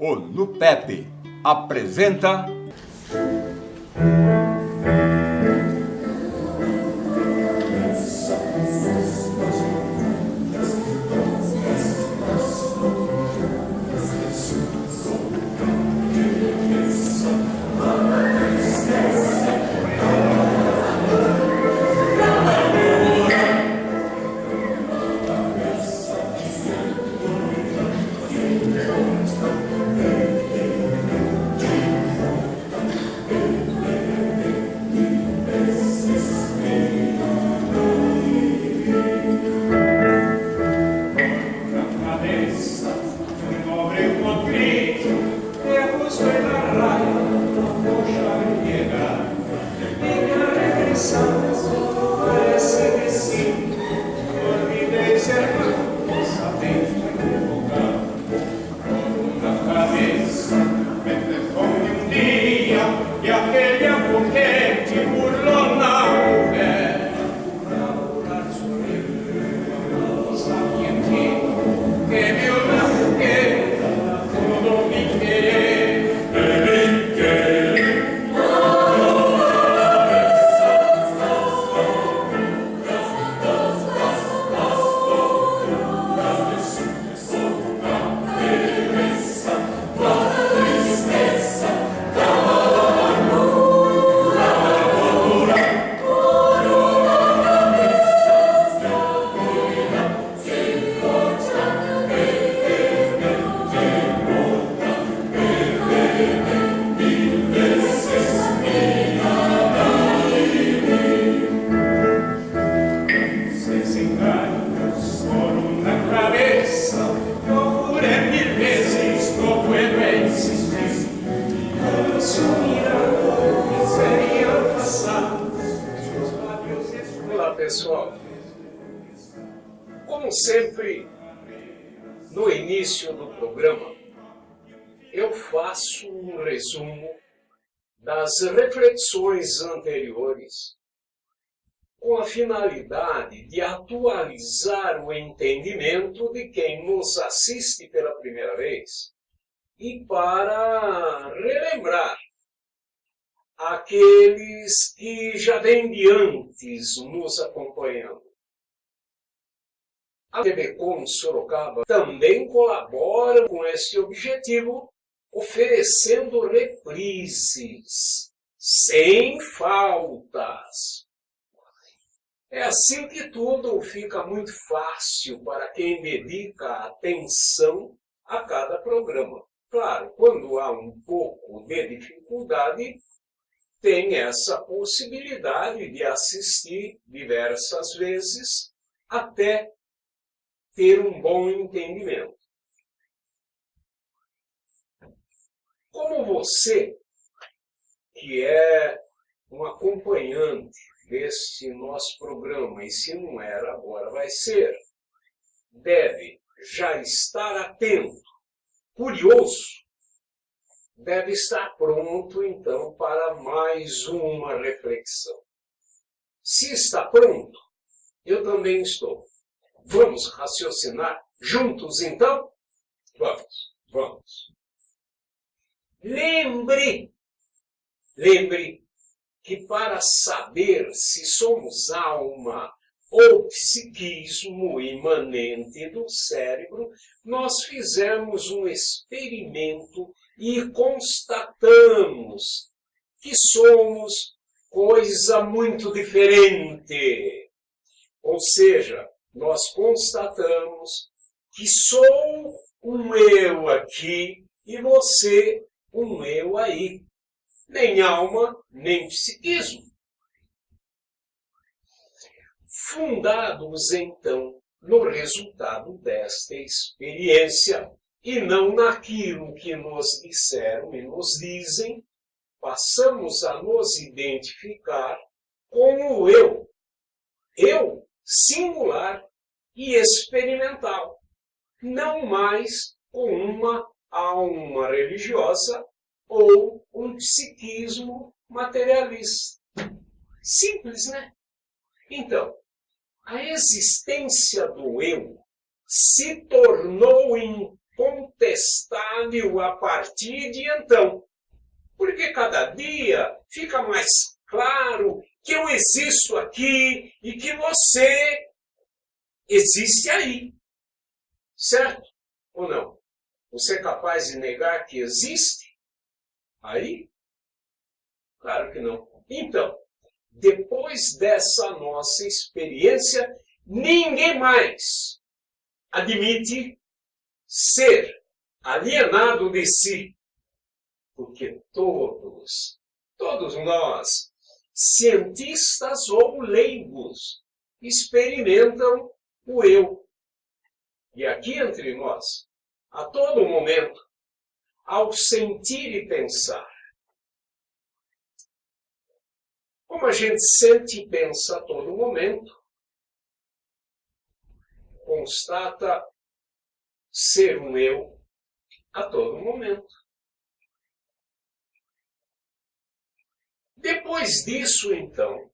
O NUPEP apresenta... Olá pessoal, como sempre, no início do programa, eu faço um resumo das reflexões anteriores com a finalidade de atualizar o entendimento de quem nos assiste pela primeira vez e para relembrar aqueles que já vêm de antes nos acompanhando. A TV Com Sorocaba também colabora com este objetivo, oferecendo reprises, sem faltas. É assim que tudo fica muito fácil para quem dedica atenção a cada programa. Claro, quando há um pouco de dificuldade, tem essa possibilidade de assistir diversas vezes até ter um bom entendimento. Como você, que é um acompanhante desse nosso programa, e se não era, agora vai ser, deve já estar atento, curioso, deve estar pronto, então, para mais uma reflexão. Se está pronto, eu também estou. Vamos raciocinar juntos, então? Vamos. Lembre que para saber se somos alma ou psiquismo imanente do cérebro, nós fizemos um experimento e constatamos que somos coisa muito diferente. Ou seja, nós constatamos que sou um eu aqui e você um eu aí. Nem alma, nem psiquismo. Fundados, então, no resultado desta experiência, e não naquilo que nos disseram e nos dizem, passamos a nos identificar com o eu singular e experimental, não mais com uma alma religiosa ou um psiquismo materialista. Simples, né? Então, a existência do eu se tornou incontestável a partir de então. Porque cada dia fica mais claro que eu existo aqui e que você existe aí. Certo ou não? Você é capaz de negar que existe aí? Claro que não. Então, depois dessa nossa experiência, ninguém mais admite ser alienado de si. Porque todos nós, cientistas ou leigos, experimentam o eu. E aqui entre nós, a todo momento, ao sentir e pensar, como a gente sente e pensa a todo momento, constata ser um eu a todo momento. Depois disso, então,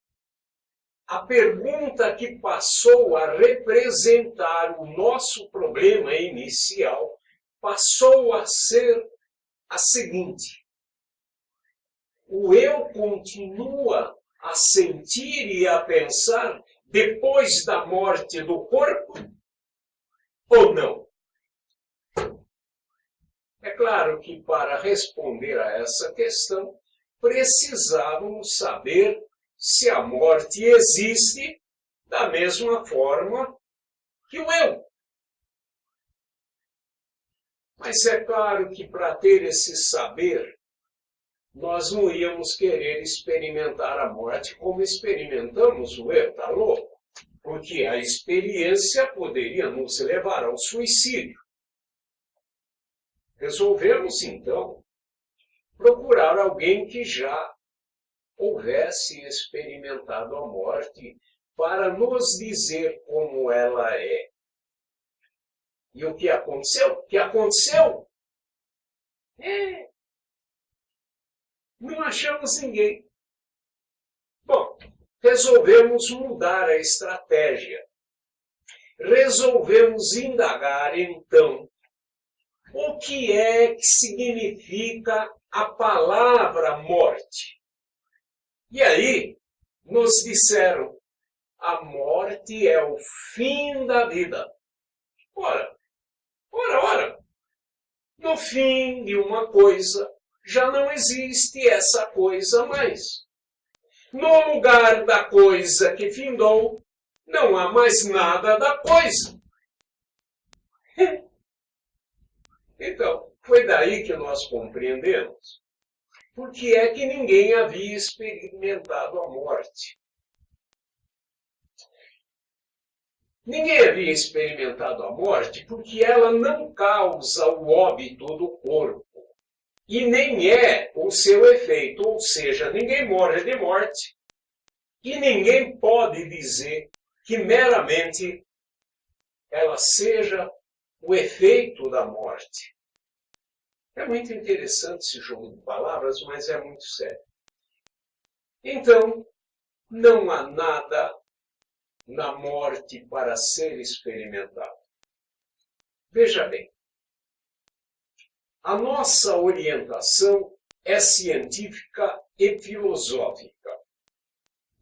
a pergunta que passou a representar o nosso problema inicial passou a ser a seguinte: o eu continua a sentir e a pensar depois da morte do corpo ou não? É claro que para responder a essa questão, precisávamos saber se a morte existe da mesma forma que o eu. Mas é claro que para ter esse saber, nós não íamos querer experimentar a morte como experimentamos o eu, tá louco? Porque a experiência poderia nos levar ao suicídio. Resolvemos, então, procurar alguém que já houvesse experimentado a morte para nos dizer como ela é. E o que aconteceu? O que aconteceu? Não achamos ninguém. Bom, resolvemos mudar a estratégia. Resolvemos indagar, então, o que é que significa a palavra morte. E aí, nos disseram, a morte é o fim da vida. Ora, no fim de uma coisa, já não existe essa coisa mais. No lugar da coisa que findou, não há mais nada da coisa. Então, foi daí que nós compreendemos por que é que ninguém havia experimentado a morte. Ninguém havia experimentado a morte porque ela não causa o óbito do corpo. E nem é o seu efeito, ou seja, ninguém morre de morte. E ninguém pode dizer que meramente ela seja o efeito da morte. É muito interessante esse jogo de palavras, mas é muito sério. Então, não há nada na morte para ser experimentado. Veja bem, a nossa orientação é científica e filosófica.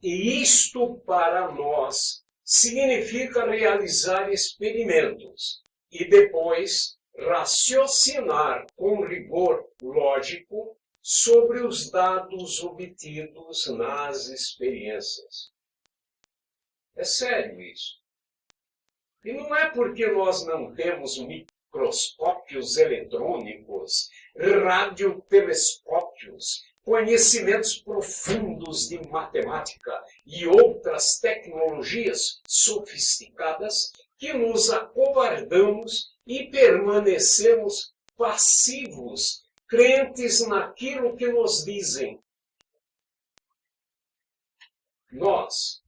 E isto, para nós, significa realizar experimentos e depois raciocinar com rigor lógico sobre os dados obtidos nas experiências. É sério isso. E não é porque nós não temos microscópios eletrônicos, radiotelescópios, conhecimentos profundos de matemática e outras tecnologias sofisticadas que nos acovardamos e permanecemos passivos, crentes naquilo que nos dizem. Nós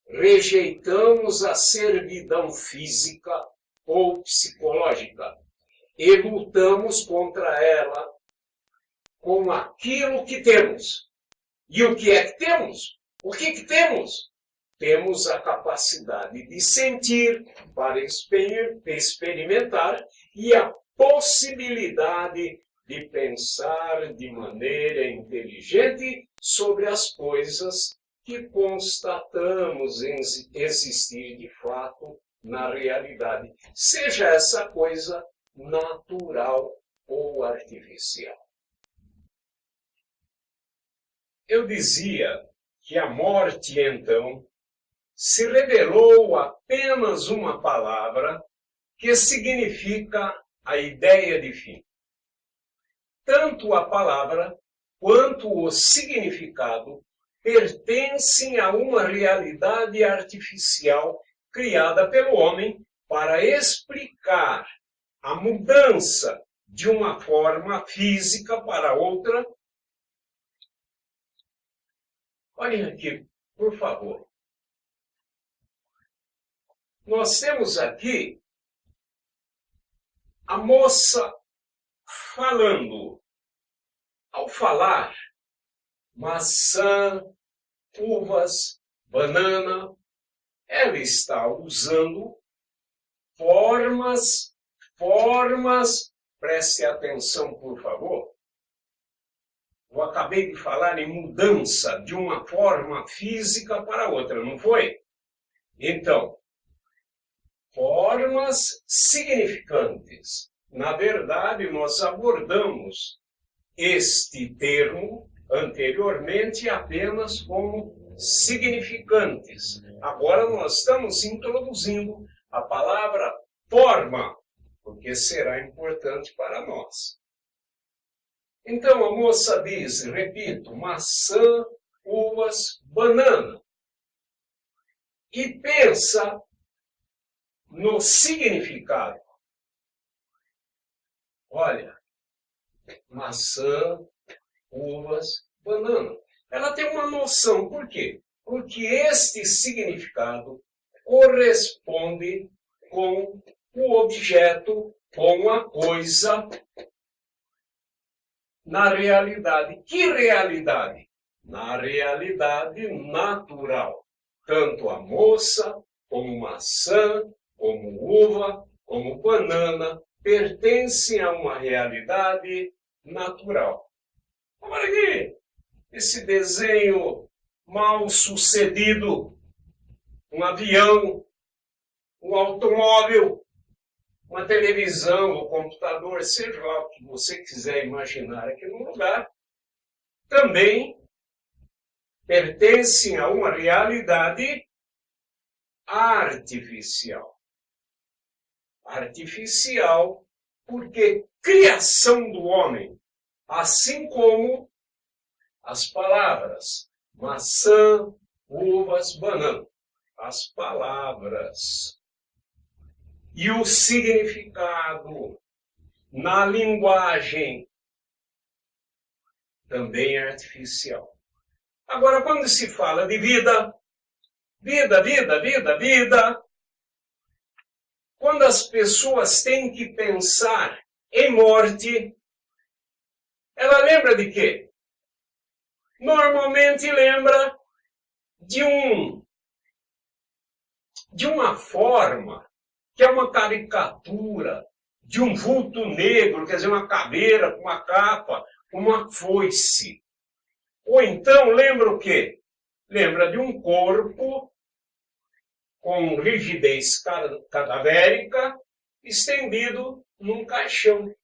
rejeitamos a servidão física ou psicológica e lutamos contra ela com aquilo que temos. E o que é que temos? O que temos? temos a capacidade de sentir para experimentar e a possibilidade de pensar de maneira inteligente sobre as coisas que constatamos existir de fato na realidade, seja essa coisa natural ou artificial. Eu dizia que a morte, então, se revelou apenas uma palavra que significa a ideia de fim. Tanto a palavra quanto o significado pertencem a uma realidade artificial criada pelo homem para explicar a mudança de uma forma física para outra. Olhem aqui, por favor. Nós temos aqui a moça falando. Ao falar, maçã, uvas, banana, ela está usando formas, preste atenção, por favor. Eu acabei de falar em mudança de uma forma física para outra, não foi? Então, formas significantes. Na verdade, nós abordamos este termo anteriormente apenas como significantes. Agora nós estamos introduzindo a palavra forma, porque será importante para nós. Então a moça diz, repito, maçã, uvas, banana. E pensa no significado. Olha, maçã, uvas, banana. Ela tem uma noção. Por quê? Porque este significado corresponde com o objeto, com a coisa na realidade. Que realidade? Na realidade natural. Tanto a moça, como maçã, como uva, como banana, pertencem a uma realidade natural. Olha aqui, esse desenho mal sucedido, um avião, um automóvel, uma televisão, um computador, seja lá o que você quiser imaginar aqui no lugar, também pertencem a uma realidade artificial. Artificial porque criação do homem, assim como as palavras maçã, uvas, banana. As palavras e o significado na linguagem também é artificial. Agora, quando se fala de vida, quando as pessoas têm que pensar em morte, ela lembra de quê? Normalmente lembra de uma forma que é uma caricatura de um vulto negro, quer dizer, uma caveira com uma capa, uma foice. Ou então lembra o quê? Lembra de um corpo com rigidez cadavérica estendido num caixão.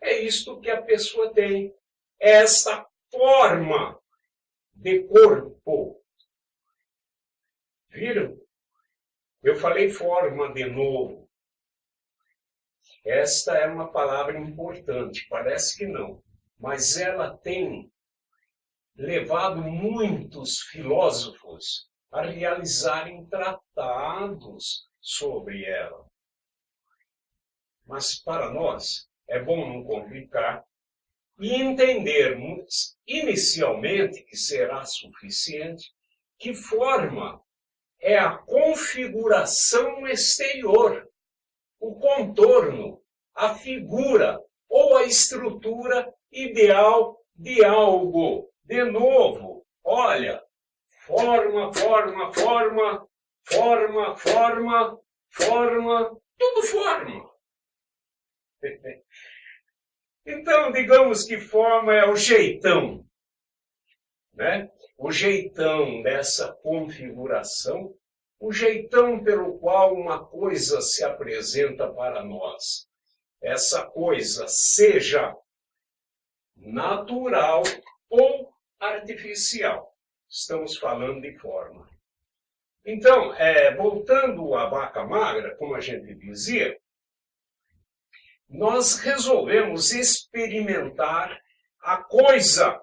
É isto que a pessoa tem. Esta forma de corpo. Viram? Eu falei forma de novo. Esta é uma palavra importante, parece que não. Mas ela tem levado muitos filósofos a realizarem tratados sobre ela. Mas para nós é bom não complicar e entendermos inicialmente, que será suficiente, que forma é a configuração exterior, o contorno, a figura ou a estrutura ideal de algo. De novo, olha, Forma, forma, forma, forma, forma, forma, tudo forma. Então, digamos que forma é o jeitão, né? O jeitão dessa configuração, o jeitão pelo qual uma coisa se apresenta para nós. Essa coisa seja natural ou artificial. Estamos falando de forma. Então, voltando à vaca magra, como a gente dizia, nós resolvemos experimentar a coisa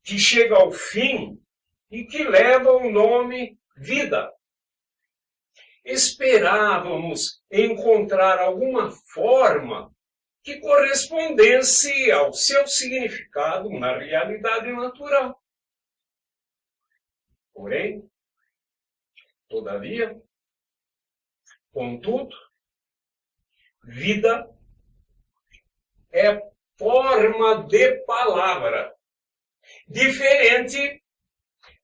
que chega ao fim e que leva o nome vida. Esperávamos encontrar alguma forma que correspondesse ao seu significado na realidade natural. Porém, todavia, contudo, vida é forma de palavra, diferente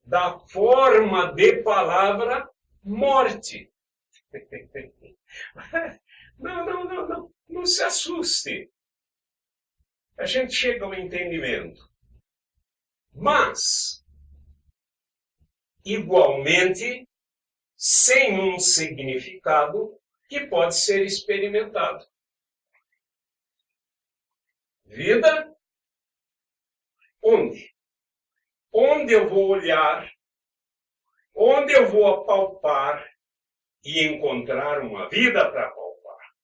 da forma de palavra morte. Não se assuste. A gente chega ao entendimento. Mas, igualmente, sem um significado que pode ser experimentado. Vida, onde? Onde eu vou olhar, onde eu vou apalpar e encontrar uma vida para apalpar.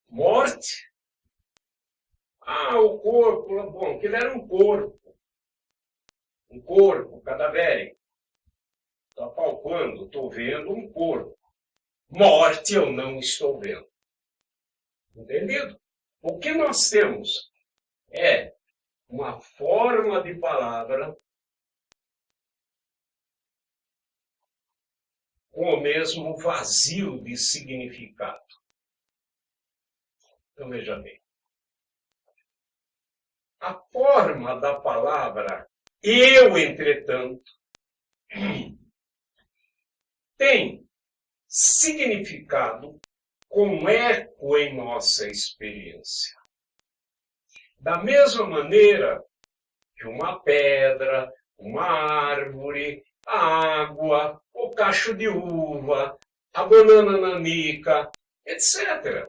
Morte? O corpo, bom, aquilo era um corpo cadavérico. Estou apalpando, estou vendo um corpo. Morte eu não estou vendo. Entendido? O que nós temos é uma forma de palavra com o mesmo vazio de significado. Então veja bem. A forma da palavra eu, entretanto, tem significado com eco em nossa experiência. Da mesma maneira que uma pedra, uma árvore, a água, o cacho de uva, a banana nanica, etc.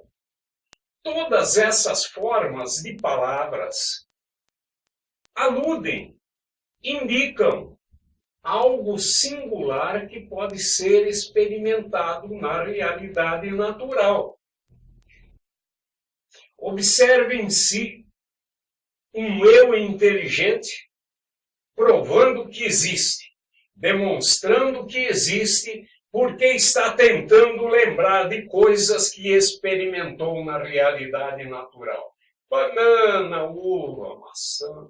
Todas essas formas de palavras aludem, indicam algo singular que pode ser experimentado na realidade natural. Observe em si um eu inteligente provando que existe, demonstrando que existe, porque está tentando lembrar de coisas que experimentou na realidade natural. Banana, uva, maçã.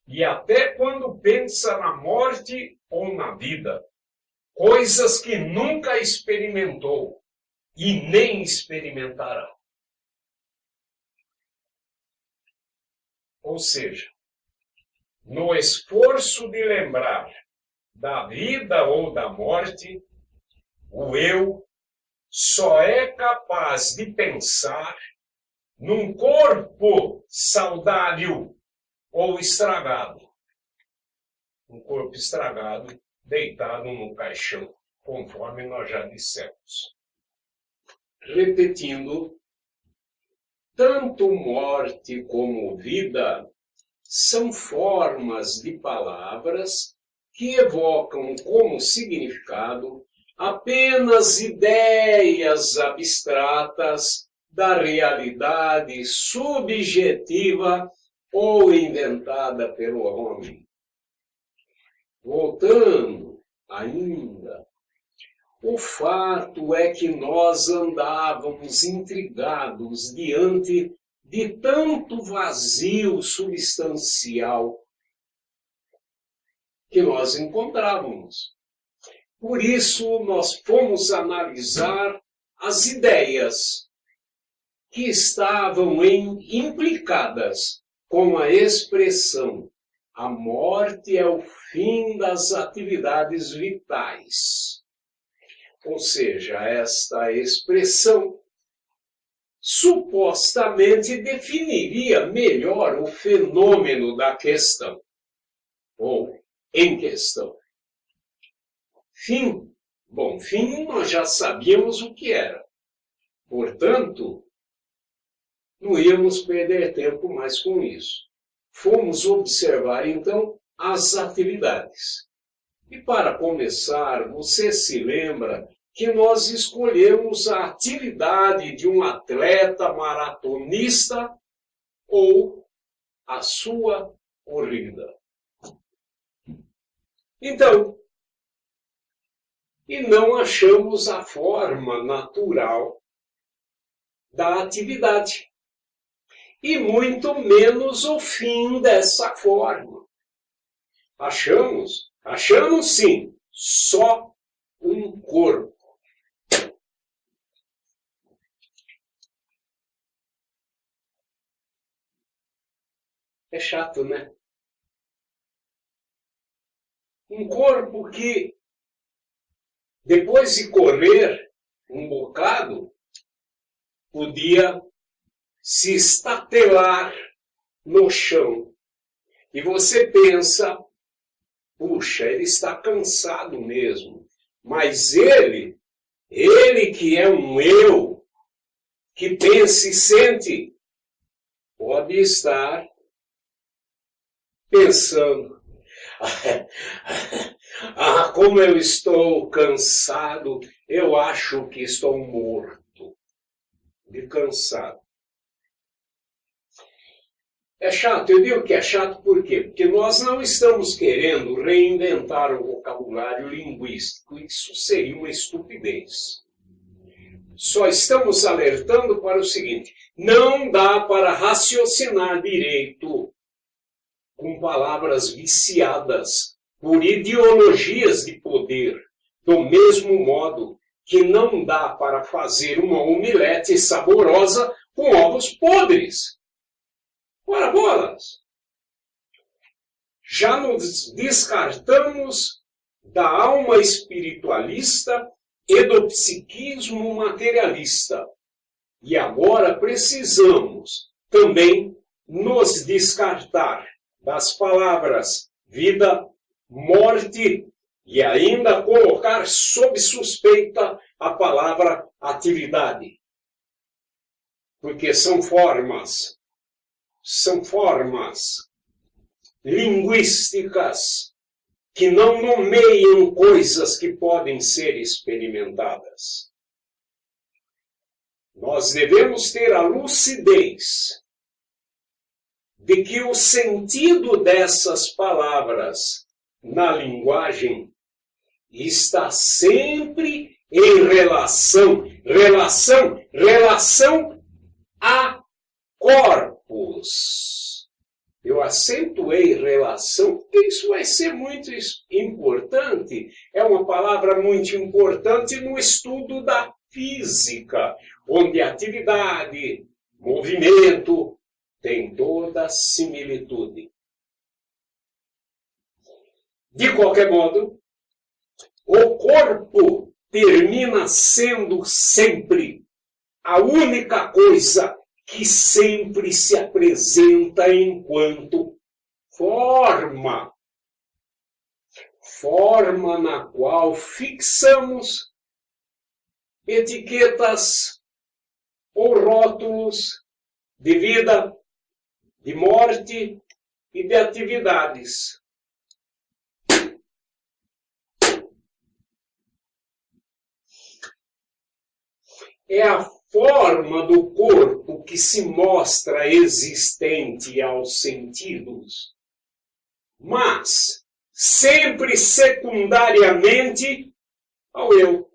E até quando pensa na morte ou na vida, coisas que nunca experimentou e nem experimentará. Ou seja, no esforço de lembrar da vida ou da morte, o eu só é capaz de pensar num corpo saudável ou estragado. Um corpo estragado, deitado num caixão, conforme nós já dissemos. Repetindo, tanto morte como vida são formas de palavras que evocam como significado apenas ideias abstratas da realidade subjetiva ou inventada pelo homem. Voltando ainda, o fato é que nós andávamos intrigados diante de tanto vazio substancial que nós encontrávamos. Por isso, nós fomos analisar as ideias que estavam implicadas com a expressão A morte é o fim das atividades vitais. Ou seja, esta expressão supostamente definiria melhor o fenômeno da questão, ou em questão. Fim. Bom, fim nós já sabíamos o que era. Portanto, não íamos perder tempo mais com isso. Fomos observar, então, as atividades. E para começar, você se lembra que nós escolhemos a atividade de um atleta maratonista ou a sua corrida. Então, e não achamos a forma natural da atividade. E muito menos o fim dessa forma. Achamos sim, só um corpo. É chato, né? Um corpo que, depois de correr um bocado, podia se estatelar no chão. E você pensa, puxa, ele está cansado mesmo. Mas ele que é um eu, que pensa e sente, pode estar pensando, como eu estou cansado, eu acho que estou morto de cansado. É chato, eu digo que é chato por quê? Porque nós não estamos querendo reinventar o vocabulário linguístico, isso seria uma estupidez. Só estamos alertando para o seguinte, não dá para raciocinar direito com palavras viciadas por ideologias de poder, do mesmo modo que não dá para fazer uma omelete saborosa com ovos podres. Ora bolas! Já nos descartamos da alma espiritualista e do psiquismo materialista. E agora precisamos também nos descartar das palavras vida, morte e ainda colocar sob suspeita a palavra atividade. Porque são formas linguísticas que não nomeiam coisas que podem ser experimentadas. Nós devemos ter a lucidez de que o sentido dessas palavras na linguagem está sempre em relação a corpos. Eu acentuei relação, porque isso vai ser muito importante. É uma palavra muito importante no estudo da física, onde atividade, movimento, tem toda a similitude. De qualquer modo, o corpo termina sendo sempre a única coisa que sempre se apresenta enquanto forma. Forma na qual fixamos etiquetas ou rótulos de vida, de morte e de atividades. É a forma do corpo que se mostra existente aos sentidos, mas sempre secundariamente ao eu.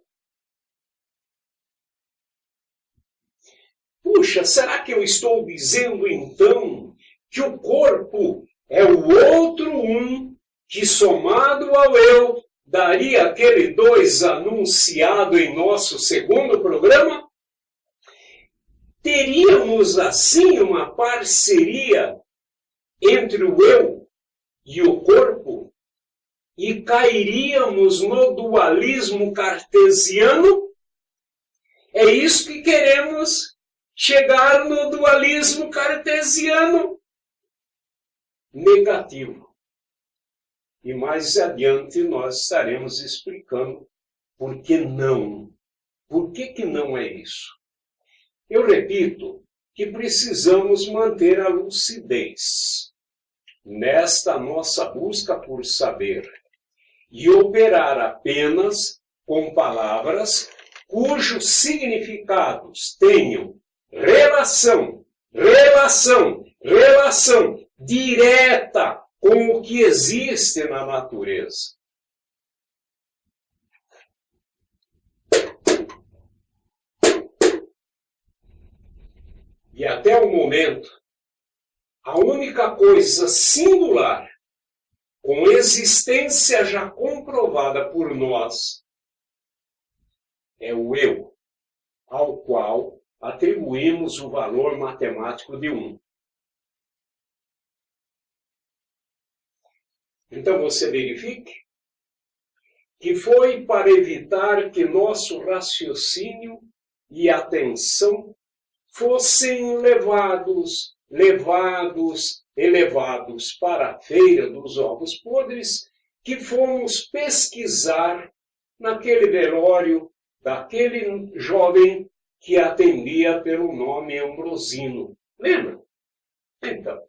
Puxa, será que eu estou dizendo então que o corpo é o outro um que somado ao eu daria aquele 2 anunciado em nosso segundo programa? Teríamos assim uma parceria entre o eu e o corpo, e cairíamos no dualismo cartesiano. É isso que queremos, chegar no dualismo cartesiano negativo. E mais adiante nós estaremos explicando por que não. Por que não é isso? Eu repito que precisamos manter a lucidez nesta nossa busca por saber e operar apenas com palavras cujos significados tenham relação direta com o que existe na natureza. E até o momento, a única coisa singular, com existência já comprovada por nós, é o eu, ao qual atribuímos o valor matemático de 1. Então você verifique que foi para evitar que nosso raciocínio e atenção fossem elevados para a feira dos ovos podres, que fomos pesquisar naquele velório daquele jovem que atendia pelo nome Ambrosino. Lembra? Então,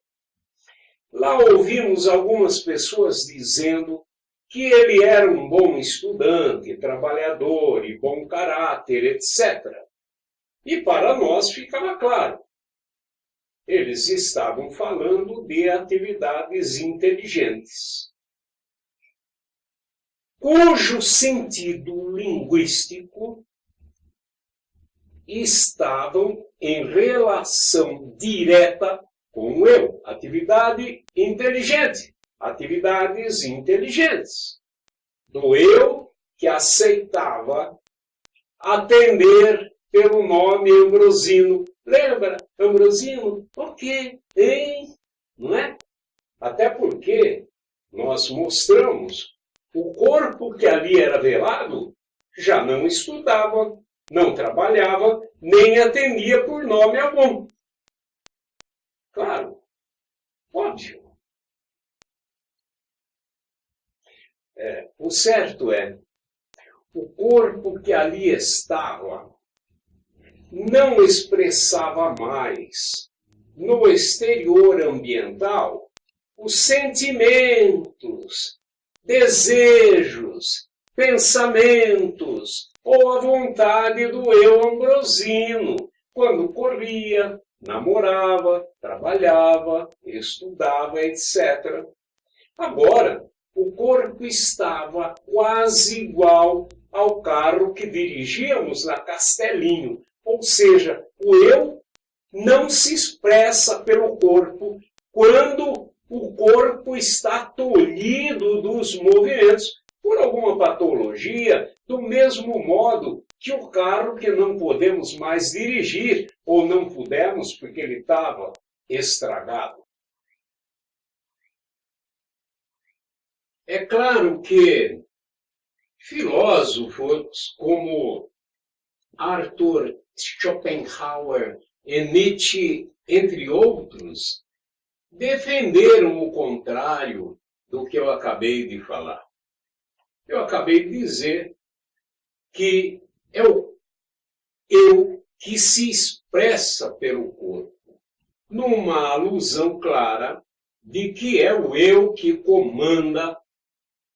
lá ouvimos algumas pessoas dizendo que ele era um bom estudante, trabalhador e bom caráter, etc. E para nós ficava claro. Eles estavam falando de atividades inteligentes, cujo sentido linguístico estavam em relação direta com o eu. Atividade inteligente. Atividades inteligentes. Do eu que aceitava atender pelo nome Ambrosino. Lembra? Ambrosino? Por quê? Hein? Não é? Até porque nós mostramos o corpo que ali era velado já não estudava, não trabalhava, nem atendia por nome algum. Claro, óbvio. O certo é, o corpo que ali estava não expressava mais no exterior ambiental os sentimentos, desejos, pensamentos ou a vontade do eu ambrosino, quando corria, namorava, trabalhava, estudava, etc. Agora, o corpo estava quase igual ao carro que dirigíamos na Castelinho. Ou seja, o eu não se expressa pelo corpo quando o corpo está tolhido dos movimentos por alguma patologia, do mesmo modo que o carro que não podemos mais dirigir, ou não pudemos porque ele estava estragado. É claro que filósofos como Arthur Schopenhauer e Nietzsche, entre outros, defenderam o contrário do que eu acabei de falar. Eu acabei de dizer que é o eu que se expressa pelo corpo, numa alusão clara de que é o eu que comanda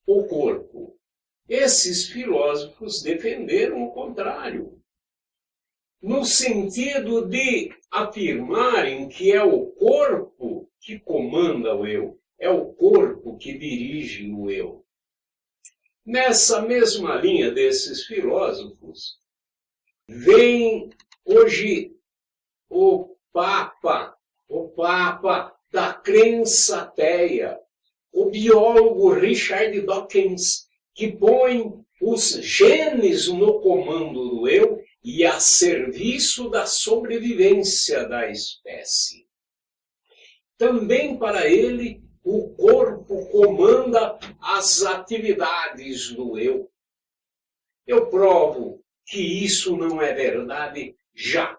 o corpo. Esses filósofos defenderam o contrário, no sentido de afirmarem que é o corpo que comanda o eu, é o corpo que dirige o eu. Nessa mesma linha desses filósofos, vem hoje o Papa da crença ateia, o biólogo Richard Dawkins, que põe os genes no comando do eu e a serviço da sobrevivência da espécie. Também para ele o corpo comanda as atividades do eu. Eu provo que isso não é verdade já.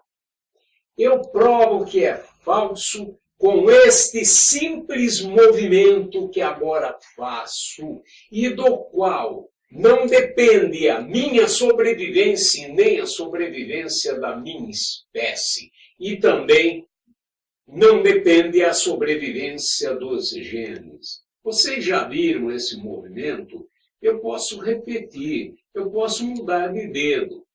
Eu provo que é falso com este simples movimento que agora faço e do qual não depende a minha sobrevivência nem a sobrevivência da minha espécie. E também não depende a sobrevivência dos genes. Vocês já viram esse movimento? Eu posso repetir, eu posso mudar de dedo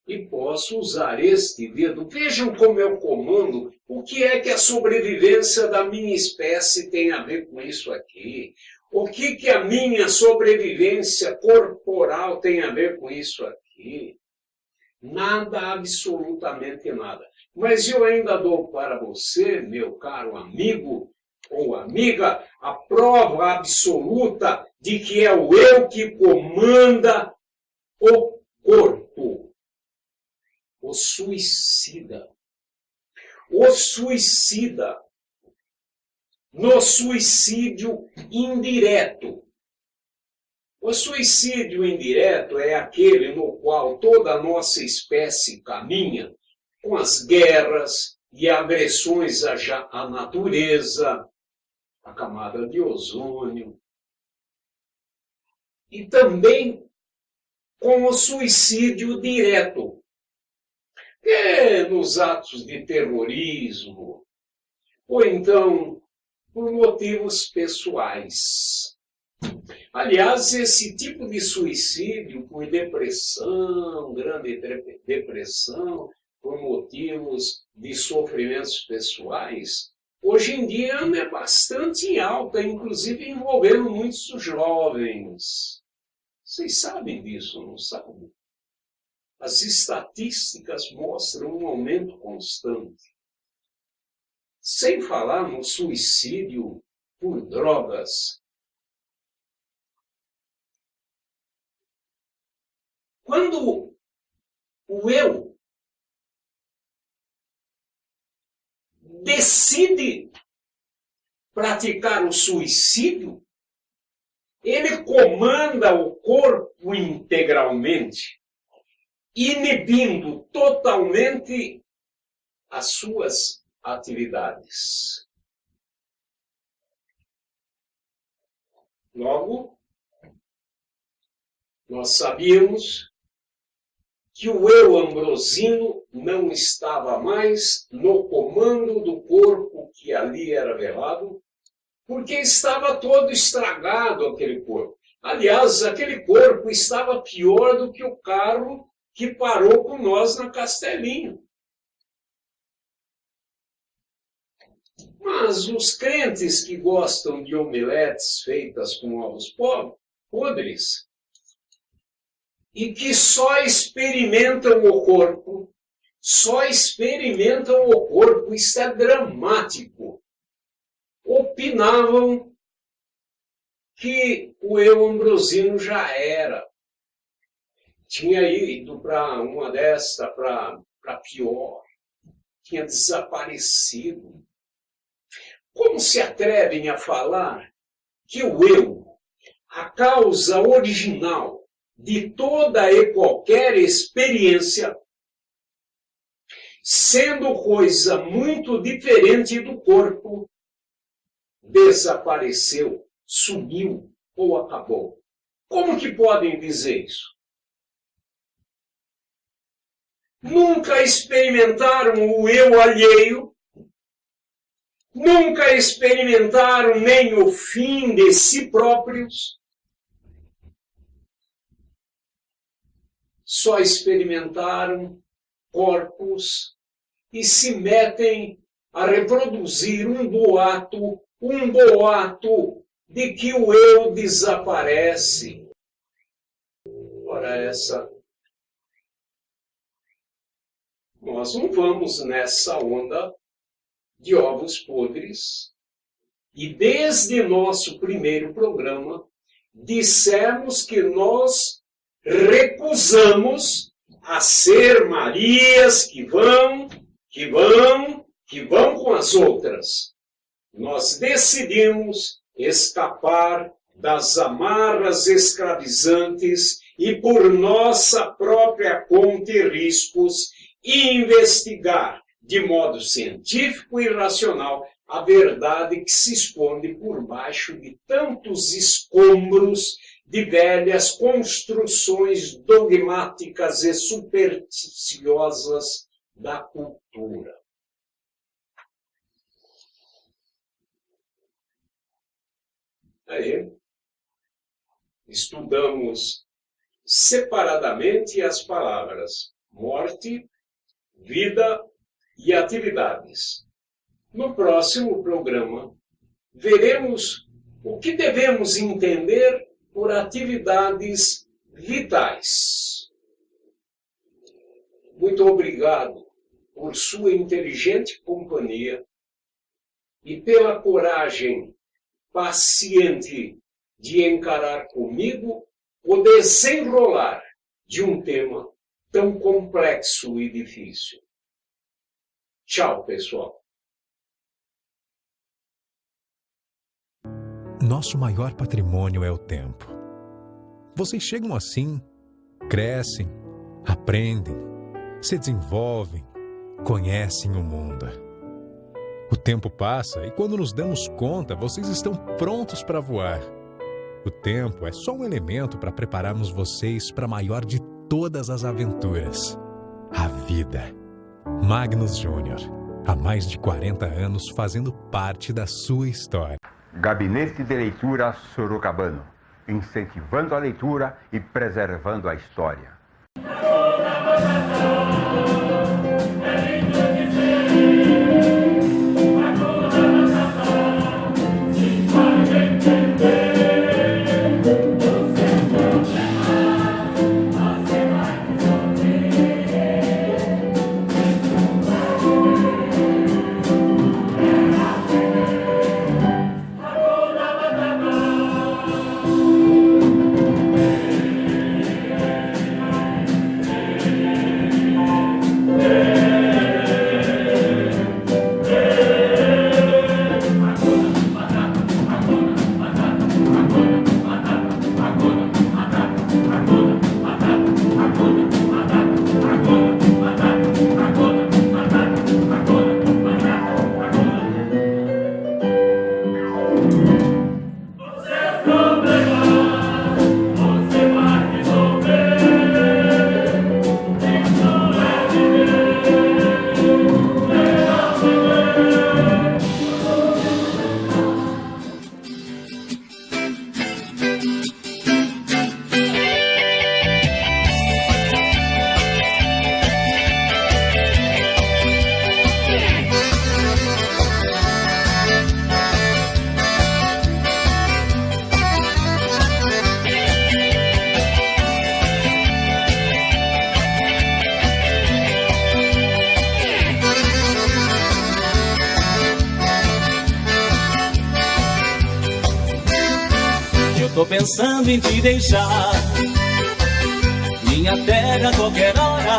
e posso usar este dedo. Vejam como eu comando. O que é que a sobrevivência da minha espécie tem a ver com isso aqui? O que a minha sobrevivência corporal tem a ver com isso aqui? Nada, absolutamente nada. Mas eu ainda dou para você, meu caro amigo ou amiga, a prova absoluta de que é o eu que comanda o corpo. O suicida. O suicida. No suicídio indireto. O suicídio indireto é aquele no qual toda a nossa espécie caminha com as guerras e agressões à natureza, a camada de ozônio, e também com o suicídio direto, que é nos atos de terrorismo, ou então por motivos pessoais. Aliás, esse tipo de suicídio por depressão, grande depressão, por motivos de sofrimentos pessoais, hoje em dia é bastante alta, inclusive envolvendo muitos jovens. Vocês sabem disso, não sabem? As estatísticas mostram um aumento constante. Sem falar no suicídio por drogas. Quando o eu decide praticar o suicídio, ele comanda o corpo integralmente, inibindo totalmente as suas atividades. Logo, nós sabíamos que o eu ambrosino não estava mais no comando do corpo que ali era velado, porque estava todo estragado aquele corpo. Aliás, aquele corpo estava pior do que o carro que parou com nós na Castelinho. Mas os crentes que gostam de omeletes feitas com ovos podres e que só experimentam o corpo, isso é dramático, opinavam que o eu ambrosino já era. Tinha ido para uma desta, para pior, tinha desaparecido. Como se atrevem a falar que o eu, a causa original de toda e qualquer experiência, sendo coisa muito diferente do corpo, desapareceu, sumiu ou acabou? Como que podem dizer isso? Nunca experimentaram o eu alheio, nunca experimentaram nem o fim de si próprios, só experimentaram corpos e se metem a reproduzir um boato de que o eu desaparece. Ora essa, nós não vamos nessa onda de ovos podres. E desde nosso primeiro programa, dissemos que nós recusamos a ser Marias que vão com as outras. Nós decidimos escapar das amarras escravizantes e por nossa própria conta e riscos e investigar de modo científico e racional a verdade que se esconde por baixo de tantos escombros de velhas construções dogmáticas e supersticiosas da cultura. Aí, estudamos separadamente as palavras morte, vida e atividades. No próximo programa, veremos o que devemos entender por atividades vitais. Muito obrigado por sua inteligente companhia e pela coragem paciente de encarar comigo o desenrolar de um tema tão complexo e difícil. Tchau, pessoal. Nosso maior patrimônio é o tempo. Vocês chegam assim, crescem, aprendem, se desenvolvem, conhecem o mundo. O tempo passa e quando nos damos conta, vocês estão prontos para voar. O tempo é só um elemento para prepararmos vocês para a maior de todas as aventuras, a vida. Magnus Júnior, há mais de 40 anos fazendo parte da sua história. Gabinete de Leitura Sorocabano, incentivando a leitura e preservando a história. Tô pensando em te deixar, minha terra a qualquer hora.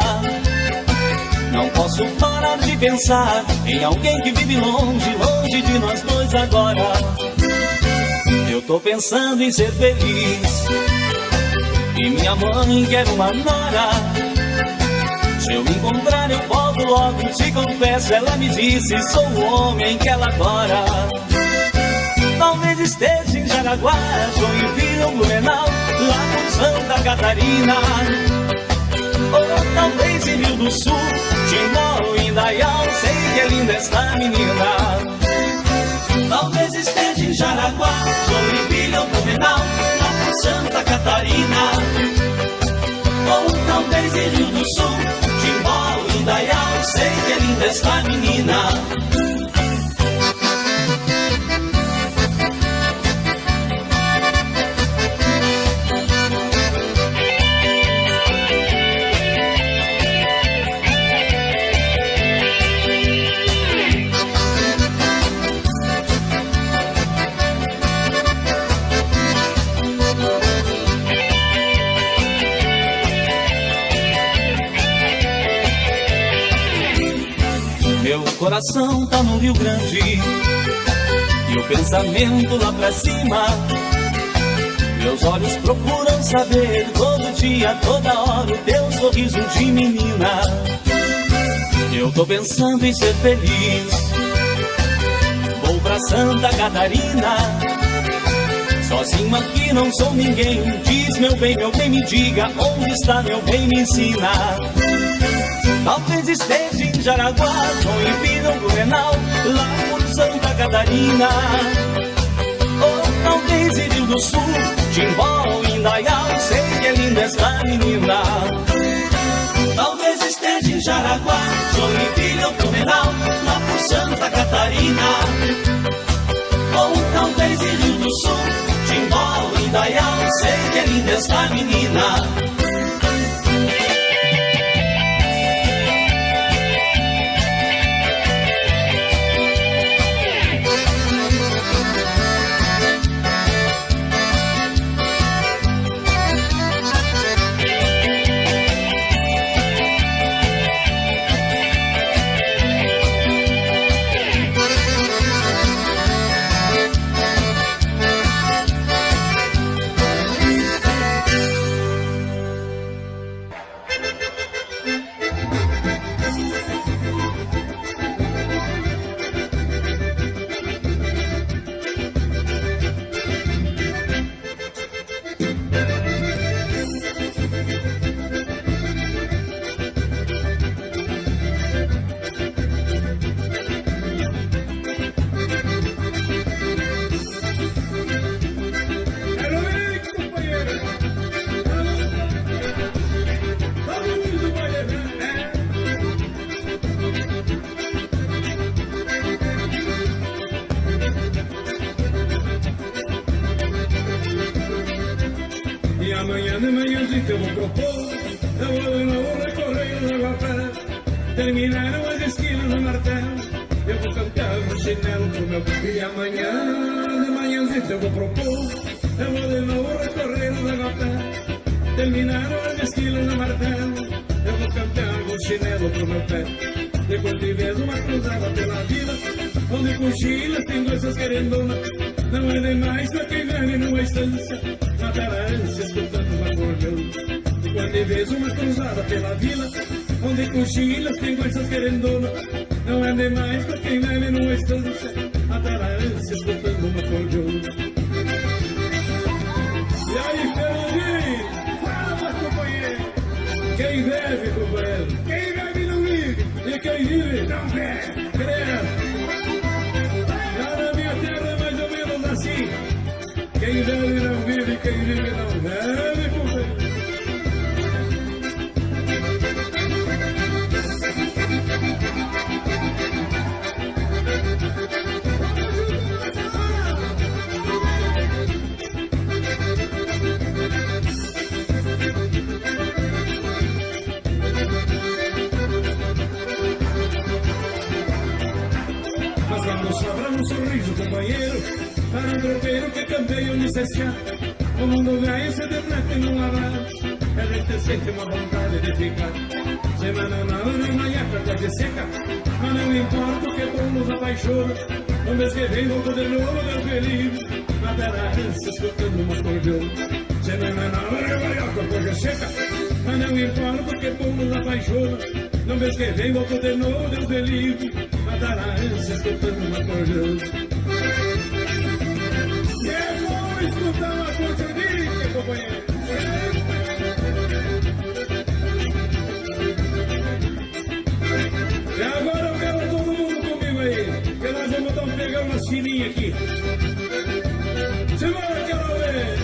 Não posso parar de pensar em alguém que vive longe, longe de nós dois agora. Eu tô pensando em ser feliz, e minha mãe quer uma nora. Se eu encontrar eu volto logo, te confesso, ela me disse, sou o homem que ela adora. Talvez esteja em Jaraguá, Joinville ou Blumenau, lá com Santa Catarina. Ou talvez em Rio do Sul, Timó ou Indaial, sei que é linda esta menina. Talvez esteja em Jaraguá, Joinville ou Blumenau, lá com Santa Catarina. Ou talvez em Rio do Sul, Timó ou Indaial, sei que é linda esta menina. Meu coração tá no Rio Grande, e o pensamento lá pra cima. Meus olhos procuram saber todo dia, toda hora, o teu sorriso de menina. Eu tô pensando em ser feliz, vou pra Santa Catarina. Sozinho aqui não sou ninguém, diz meu bem, me diga onde está meu bem, me ensina. Talvez esteja em Jaraguá, Joinville ou Blumenau, lá por Santa Catarina. Ou talvez em Rio do Sul, Timbó ou Indaial, sei que é linda esta menina. Talvez esteja em Jaraguá, Joinville ou Blumenau, lá por Santa Catarina. Ou talvez em Rio do Sul, Timbó ou Indaial, sei que é linda esta menina. Amanhã de manhãzinha eu vou propor, eu vou recorrer no Guapé, terminaram as esquinas no martelo, eu vou cantar no chinelo pro meu filho. E amanhã de manhãzinha eu vou propor, eu vou de novo recorrer no Guapé, terminaram as esquinas no martelo, eu vou cantar no chinelo pro meu pé. Depois de vez uma cruzada pela vila, onde cochilas tem doenças querendona, não é demais pra quem vive numa estância, matar a ânsia escutando um acordeão. E quando vês uma cruzada pela vila, onde cochilas tem coisas querendona, não é demais pra quem vive numa estância, matar a ânsia escutando um acordeão. E aí, Fernandinho, fala, companheiro, quem deve, companheiro, quem deve não vive, e quem vive não deve, credo. Lá na minha terra é mais ou menos assim. Quem deve não vive, quem vive não deve, companheiro. Mas vamos sobrar um sorriso, companheiro, para um tropeiro que campeia onde se escapa. O mundo ganha se derrete num abraço, a gente sente uma vontade de ficar. Semana na hora, manhaca, tarde seca, mas não importa o que bom nos apaixona. Um mês que vem volto de novo, Deus me livre, na terra ânsia escutando uma cordiona. Semana na hora, manhaca, tarde seca, mas não importa o que bom nos apaixona. Um mês que vem volto de novo, Deus me livre, na terra ânsia escutando uma cordiona. Escutar uma cordiona, companheiro. E agora eu quero todo mundo comigo aí, que nós vamos pegar umas fininhas aqui. Segura, quero ver.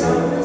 Amen.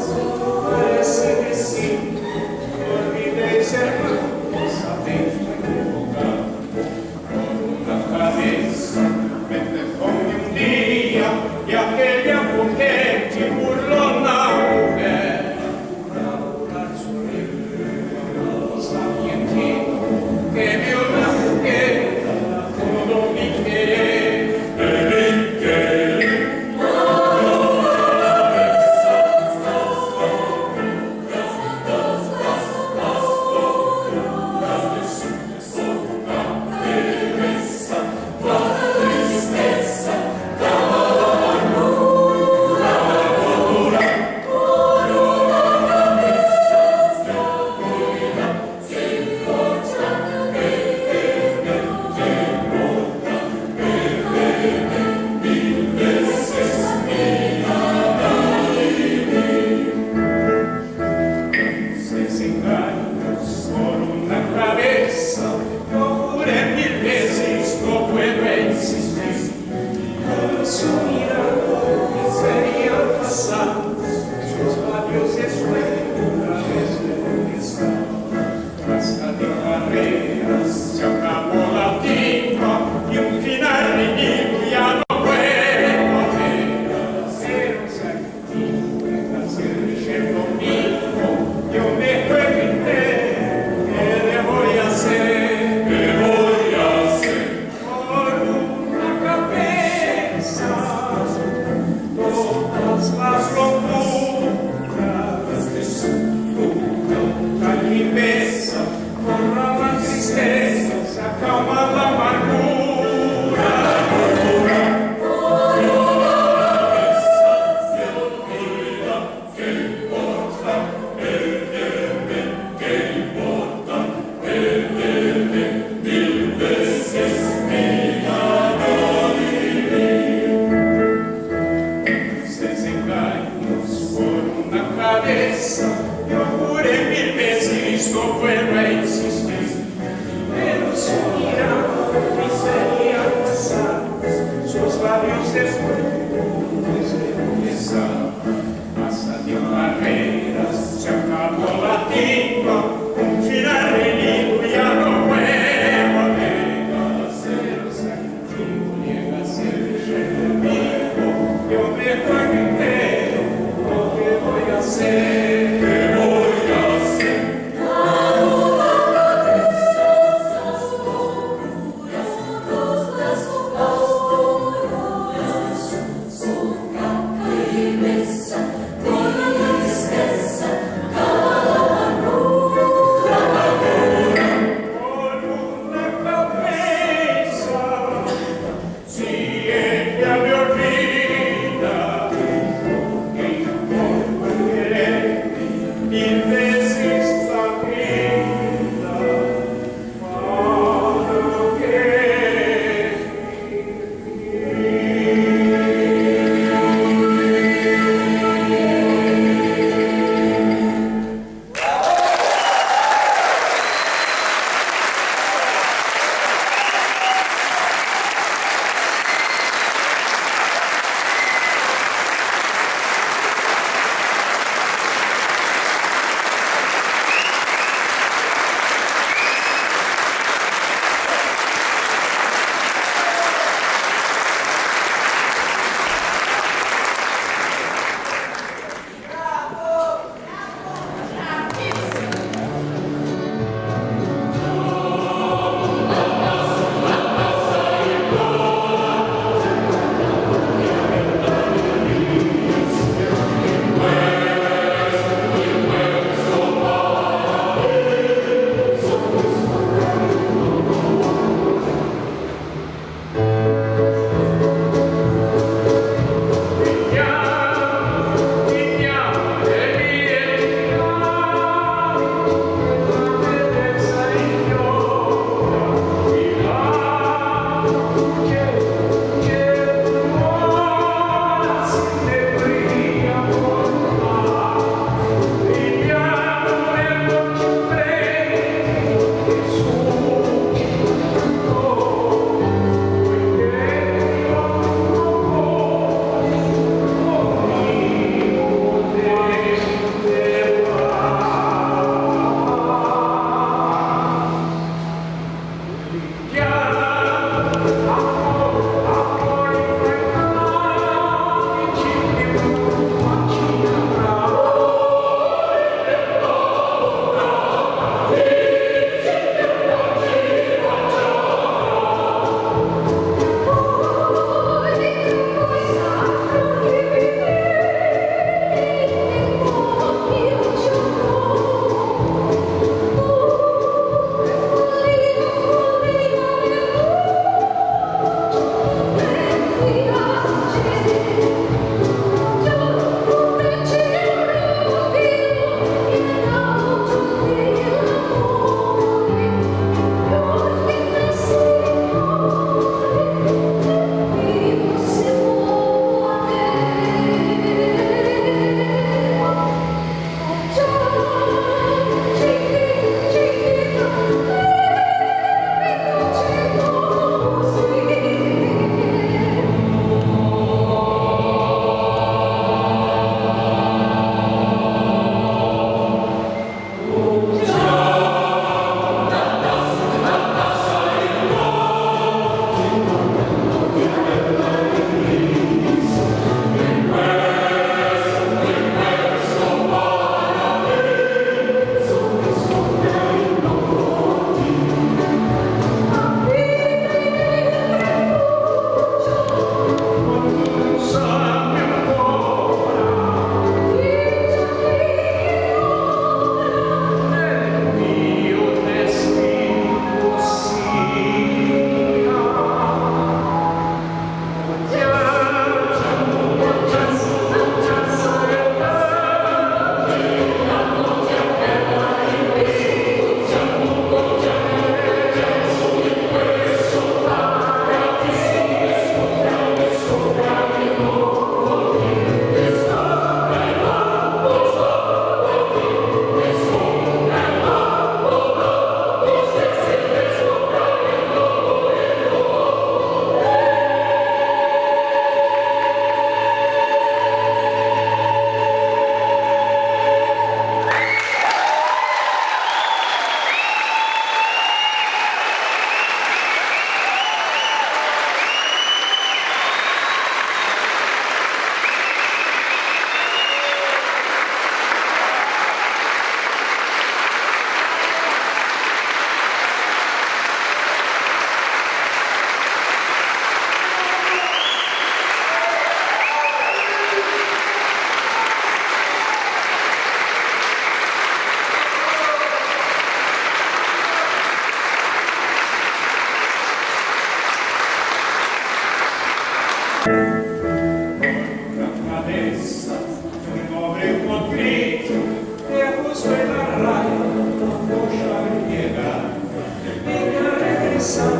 coração.